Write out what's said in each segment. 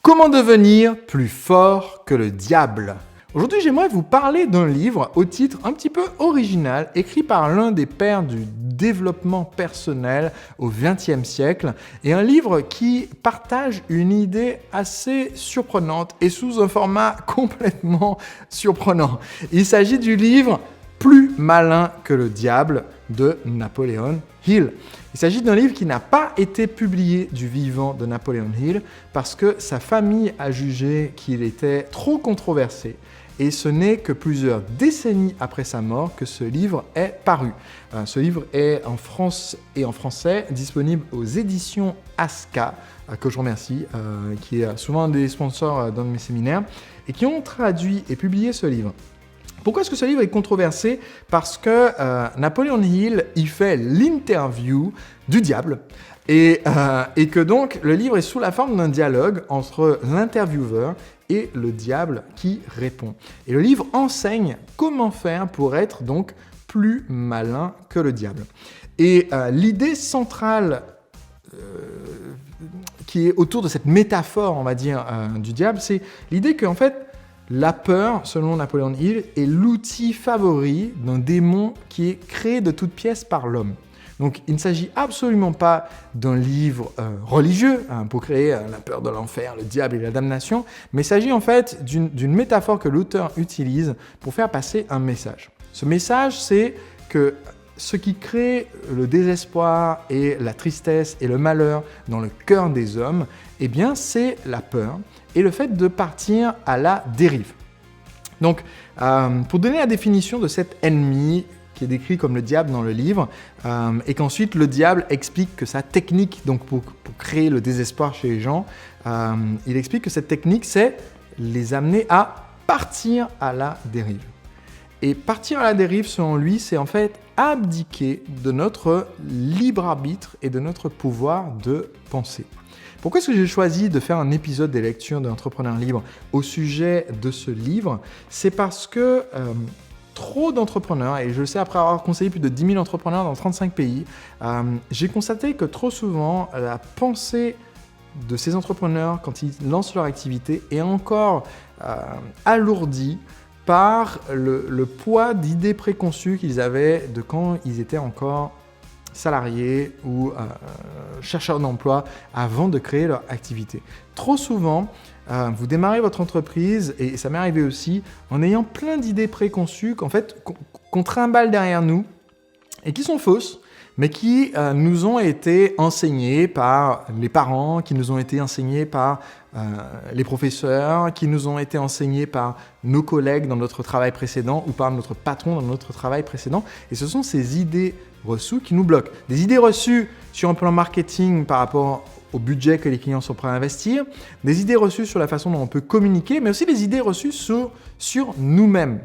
Comment devenir plus fort que le diable? Aujourd'hui, j'aimerais vous parler d'un livre au titre un petit peu original, écrit par l'un des pères du développement personnel au XXe siècle, et un livre qui partage une idée assez surprenante et sous un format complètement surprenant. Il s'agit du livre Plus malin que le diable de Napoleon Hill. Il s'agit d'un livre qui n'a pas été publié du vivant de Napoleon Hill parce que sa famille a jugé qu'il était trop controversé. Et ce n'est que plusieurs décennies après sa mort que ce livre est paru. Ce livre est en France et en français disponible aux éditions Aska, que je remercie, qui est souvent un des sponsors d'un de mes séminaires, et qui ont traduit et publié ce livre. Pourquoi est-ce que ce livre est controversé? Parce que Napoleon Hill y fait l'interview du diable et que donc le livre est sous la forme d'un dialogue entre l'intervieweur et le diable qui répond. Et le livre enseigne comment faire pour être donc plus malin que le diable. Et l'idée centrale qui est autour de cette métaphore, on va dire, du diable, c'est l'idée qu'en fait, la peur, selon Napoleon Hill, est l'outil favori d'un démon qui est créé de toutes pièces par l'homme. Donc, il ne s'agit absolument pas d'un livre religieux pour créer la peur de l'enfer, le diable et la damnation, mais il s'agit en fait d'une métaphore que l'auteur utilise pour faire passer un message. Ce message, c'est que ce qui crée le désespoir et la tristesse et le malheur dans le cœur des hommes, eh bien, c'est la peur et le fait de partir à la dérive. Donc, pour donner la définition de cet ennemi qui est décrit comme le diable dans le livre, et qu'ensuite le diable explique que sa technique, donc pour créer le désespoir chez les gens, il explique que cette technique, c'est les amener à partir à la dérive. Et partir à la dérive, selon lui, c'est en fait abdiquer de notre libre arbitre et de notre pouvoir de penser. Pourquoi est-ce que j'ai choisi de faire un épisode des lectures de l'entrepreneur libre au sujet de ce livre? C'est parce que trop d'entrepreneurs, et je le sais après avoir conseillé plus de 10 000 entrepreneurs dans 35 pays, j'ai constaté que trop souvent, la pensée de ces entrepreneurs, quand ils lancent leur activité, est encore alourdie par le poids d'idées préconçues qu'ils avaient de quand ils étaient encore salariés ou chercheurs d'emploi avant de créer leur activité. Trop souvent, vous démarrez votre entreprise, et ça m'est arrivé aussi, en ayant plein d'idées préconçues qu'on trimballe derrière nous et qui sont fausses, mais qui nous ont été enseignées par les parents, qui nous ont été enseignées par les professeurs, qui nous ont été enseignées par nos collègues dans notre travail précédent ou par notre patron dans notre travail précédent. Et ce sont ces idées reçues qui nous bloquent. Des idées reçues sur un plan marketing par rapport au budget que les clients sont prêts à investir, des idées reçues sur la façon dont on peut communiquer, mais aussi des idées reçues sur nous-mêmes.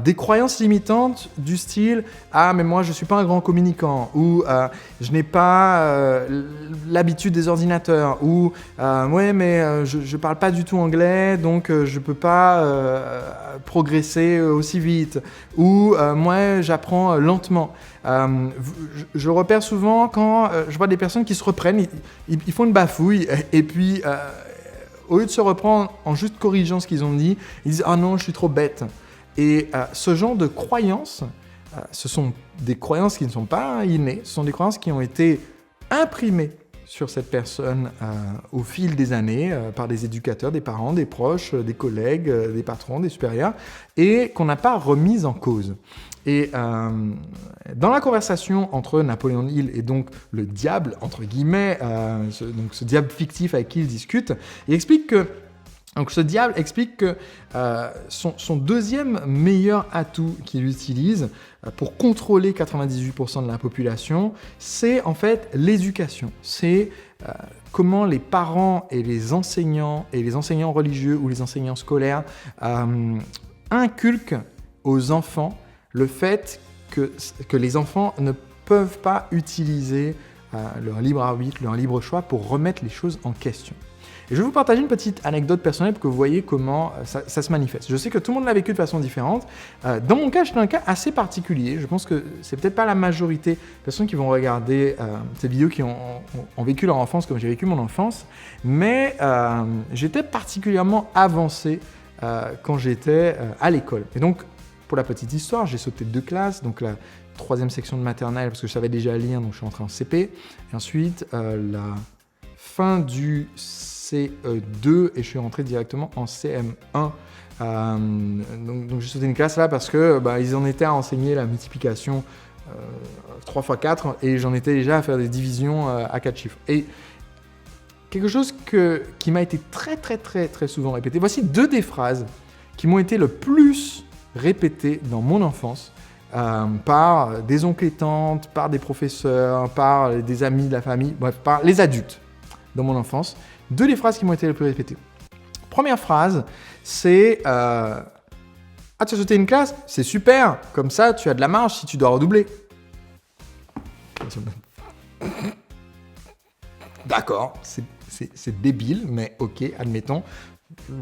Des croyances limitantes du style « Ah, mais moi, je ne suis pas un grand communicant » ou « Je n'ai pas l'habitude des ordinateurs » ou « Ouais, mais je ne parle pas du tout anglais, donc je ne peux pas progresser aussi vite » ou « Moi, j'apprends lentement ». Je repère souvent quand je vois des personnes qui se reprennent, ils font une bafouille et puis au lieu de se reprendre en juste corrigeant ce qu'ils ont dit, ils disent « Ah non, je suis trop bête ». Et ce genre de croyances, ce sont des croyances qui ne sont pas innées, ce sont des croyances qui ont été imprimées sur cette personne au fil des années par des éducateurs, des parents, des proches, des collègues, des patrons, des supérieurs, et qu'on n'a pas remises en cause. Et dans la conversation entre Napoleon Hill et donc le diable, entre guillemets, donc ce diable fictif avec qui il discute, il explique que donc ce diable explique que son deuxième meilleur atout qu'il utilise pour contrôler 98% de la population, c'est en fait l'éducation. C'est comment les parents et les enseignants religieux ou les enseignants scolaires inculquent aux enfants le fait que les enfants ne peuvent pas utiliser leur libre arbitre, leur libre choix pour remettre les choses en question. Et je vais vous partager une petite anecdote personnelle pour que vous voyez comment ça se manifeste. Je sais que tout le monde l'a vécu de façon différente. Dans mon cas, j'étais un cas assez particulier. Je pense que c'est peut-être pas la majorité des personnes qui vont regarder ces vidéos qui ont vécu leur enfance comme j'ai vécu mon enfance, mais j'étais particulièrement avancé quand j'étais à l'école. Et donc, pour la petite histoire, j'ai sauté 2 classes, donc la 3e section de maternelle parce que je savais déjà lire, donc je suis entré en CP. Et ensuite, la fin du CE2 et je suis rentré directement en CM1. Donc j'ai sauté une classe là parce que ils en étaient à enseigner la multiplication 3 x 4 et j'en étais déjà à faire des divisions à 4 chiffres. Et quelque chose qui m'a été très très très très souvent répété. Voici 2 des phrases qui m'ont été le plus répétées dans mon enfance par des oncles et tantes, par des professeurs, par des amis de la famille, bref, par les adultes dans mon enfance. 2 des phrases qui m'ont été le plus répétées. Première phrase, c'est « Ah, tu as sauté une classe? C'est super, comme ça tu as de la marge si tu dois redoubler. » D'accord, c'est débile, mais ok, admettons.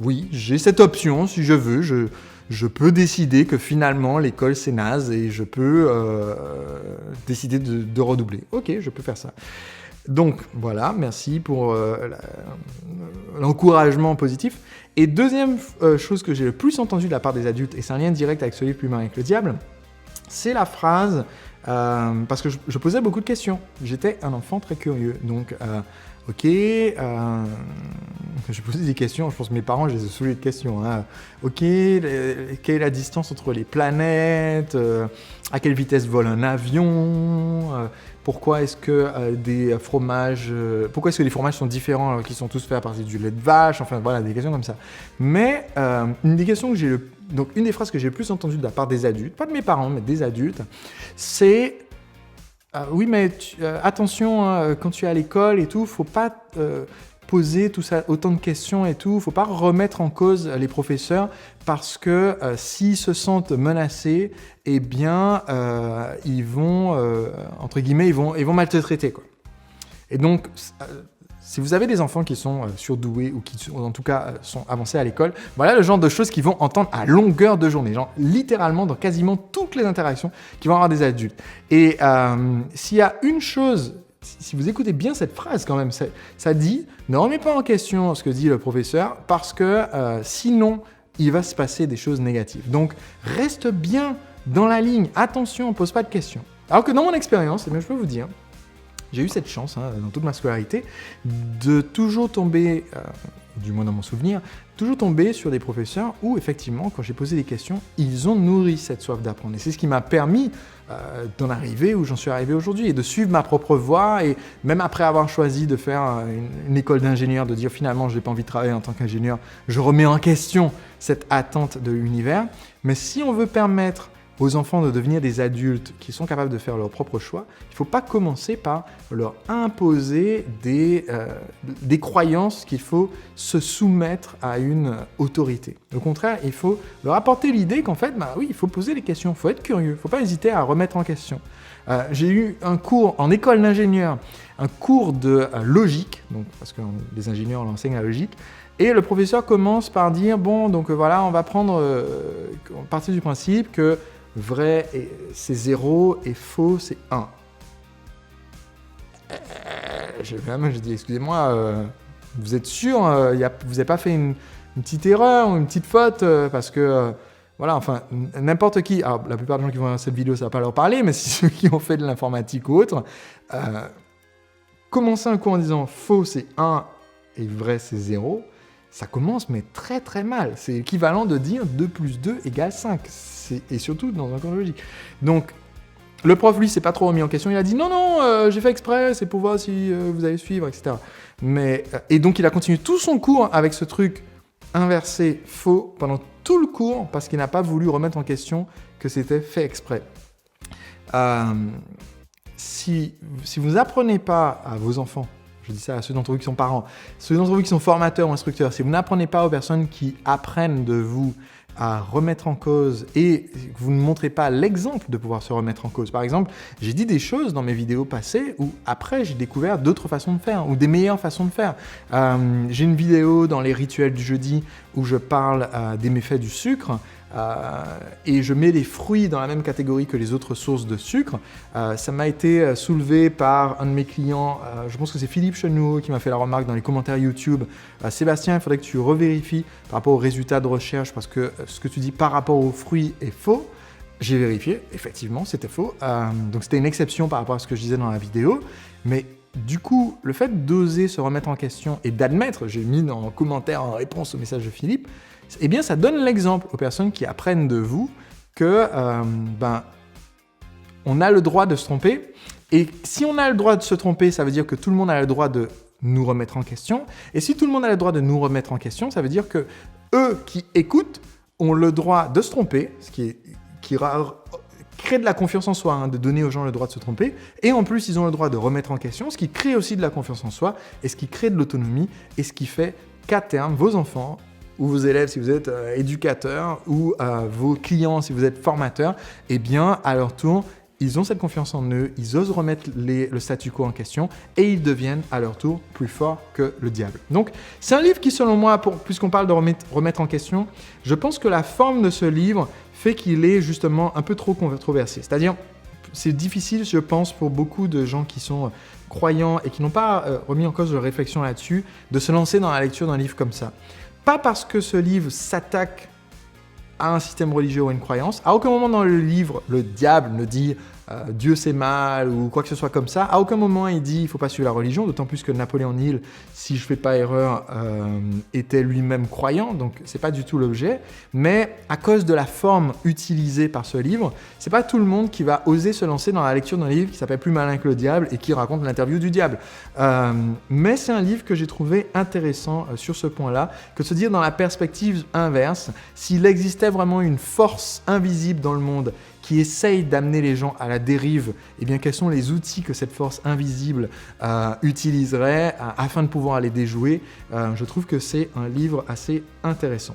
Oui, j'ai cette option, si je veux, je peux décider que finalement l'école c'est naze et je peux décider de redoubler. Ok, je peux faire ça. Donc voilà, merci pour l'encouragement positif. Et deuxième chose que j'ai le plus entendue de la part des adultes, et c'est un lien direct avec ce livre Plus malin que le diable, c'est la phrase, parce que je posais beaucoup de questions. J'étais un enfant très curieux, donc je posais des questions, je pense que mes parents, je les ai saoulés de questions. Hein. Ok, quelle est la distance entre les planètes? À quelle vitesse vole un avion? Pourquoi est-ce que les fromages sont différents alors qu'ils sont tous faits à partir du lait de vache? Enfin voilà, des questions comme ça. Mais une des phrases que j'ai le plus entendues de la part des adultes, pas de mes parents, mais des adultes, c'est oui, mais attention, quand tu es à l'école et tout, faut pas poser tout ça, autant de questions et tout, faut pas remettre en cause les professeurs parce que s'ils se sentent menacés, eh bien, ils vont, entre guillemets, ils vont mal te traiter, quoi. Et donc, si vous avez des enfants qui sont surdoués ou qui, en tout cas, sont avancés à l'école, voilà le genre de choses qu'ils vont entendre à longueur de journée, genre littéralement dans quasiment toutes les interactions qu'ils vont avoir des adultes. Et s'il y a une chose, si vous écoutez bien cette phrase quand même, ça dit « Ne remets pas en question ce que dit le professeur parce que sinon, il va se passer des choses négatives. » Donc, reste bien dans la ligne, attention, on ne pose pas de questions. Alors que dans mon expérience, je peux vous dire, j'ai eu cette chance, dans toute ma scolarité, de toujours tomber, du moins dans mon souvenir, toujours tomber sur des professeurs où, effectivement, quand j'ai posé des questions, ils ont nourri cette soif d'apprendre. Et c'est ce qui m'a permis d'en arriver où j'en suis arrivé aujourd'hui et de suivre ma propre voie. Et même après avoir choisi de faire une école d'ingénieur, de dire finalement, je n'ai pas envie de travailler en tant qu'ingénieur, je remets en question cette attente de l'univers. Mais si on veut permettre aux enfants de devenir des adultes qui sont capables de faire leur propre choix, il ne faut pas commencer par leur imposer des croyances qu'il faut se soumettre à une autorité. Au contraire, il faut leur apporter l'idée qu'en fait, oui, il faut poser des questions, il faut être curieux, il ne faut pas hésiter à remettre en question. J'ai eu un cours en école d'ingénieur, un cours de logique, donc, parce que les ingénieurs enseignent la logique, et le professeur commence par dire, bon, donc voilà, on va partir du principe que vrai, c'est 0 et faux, c'est 1. J'ai dit, excusez-moi, vous êtes sûr, vous n'avez pas fait une petite erreur ou une petite faute parce que, voilà, enfin, n'importe qui, alors, la plupart des gens qui vont voir cette vidéo, ça ne va pas leur parler, mais si ceux qui ont fait de l'informatique ou autre, commencer un cours en disant faux, c'est 1 et vrai, c'est 0, ça commence, mais très très mal. C'est l'équivalent de dire 2 plus 2 égale 5. Et surtout dans un cours de logique. Donc, le prof, lui, s'est pas trop remis en question. Il a dit non, j'ai fait exprès, c'est pour voir si vous allez suivre, etc. Et donc, il a continué tout son cours avec ce truc inversé, faux, pendant tout le cours, parce qu'il n'a pas voulu remettre en question que c'était fait exprès. Si vous apprenez pas à vos enfants, je dis ça à ceux d'entre vous qui sont parents, ceux d'entre vous qui sont formateurs ou instructeurs, si vous n'apprenez pas aux personnes qui apprennent de vous à remettre en cause et que vous ne montrez pas l'exemple de pouvoir se remettre en cause. Par exemple, j'ai dit des choses dans mes vidéos passées où après j'ai découvert d'autres façons de faire ou des meilleures façons de faire. J'ai une vidéo dans les rituels du jeudi où je parle des méfaits du sucre. Et je mets les fruits dans la même catégorie que les autres sources de sucre. Ça m'a été soulevé par un de mes clients, je pense que c'est Philippe Chenot qui m'a fait la remarque dans les commentaires YouTube. Sébastien, il faudrait que tu revérifies par rapport aux résultats de recherche parce que ce que tu dis par rapport aux fruits est faux. J'ai vérifié, effectivement, c'était faux. Donc c'était une exception par rapport à ce que je disais dans la vidéo. Mais du coup, le fait d'oser se remettre en question et d'admettre, j'ai mis en commentaire en réponse au message de Philippe, eh bien, ça donne l'exemple aux personnes qui apprennent de vous que on a le droit de se tromper. Et si on a le droit de se tromper, ça veut dire que tout le monde a le droit de nous remettre en question. Et si tout le monde a le droit de nous remettre en question, ça veut dire que eux qui écoutent ont le droit de se tromper, ce qui crée de la confiance en soi, de donner aux gens le droit de se tromper. Et en plus, ils ont le droit de remettre en question, ce qui crée aussi de la confiance en soi et ce qui crée de l'autonomie et ce qui fait qu'à terme, vos enfants ou vos élèves si vous êtes éducateur, ou vos clients si vous êtes formateur, eh bien, à leur tour, ils ont cette confiance en eux, ils osent remettre le statu quo en question et ils deviennent à leur tour plus forts que le diable. Donc, c'est un livre qui, selon moi, puisqu'on parle de remettre en question, je pense que la forme de ce livre fait qu'il est justement un peu trop controversé. C'est-à-dire, c'est difficile, je pense, pour beaucoup de gens qui sont croyants et qui n'ont pas remis en cause leur réflexion là-dessus, de se lancer dans la lecture d'un livre comme ça. Pas parce que ce livre s'attaque à un système religieux ou à une croyance. À aucun moment dans le livre, le diable ne dit Dieu c'est mal ou quoi que ce soit comme ça. À aucun moment il dit il ne faut pas suivre la religion, d'autant plus que Napoléon Hill, si je ne fais pas erreur, était lui-même croyant, donc ce n'est pas du tout l'objet. Mais à cause de la forme utilisée par ce livre, ce n'est pas tout le monde qui va oser se lancer dans la lecture d'un livre qui s'appelle Plus malin que le diable et qui raconte l'interview du diable. Mais c'est un livre que j'ai trouvé intéressant sur ce point-là, que de se dire dans la perspective inverse, s'il existait vraiment une force invisible dans le monde qui essaye d'amener les gens à la dérive, eh bien, quels sont les outils que cette force invisible utiliserait afin de pouvoir les déjouer. Je trouve que c'est un livre assez intéressant.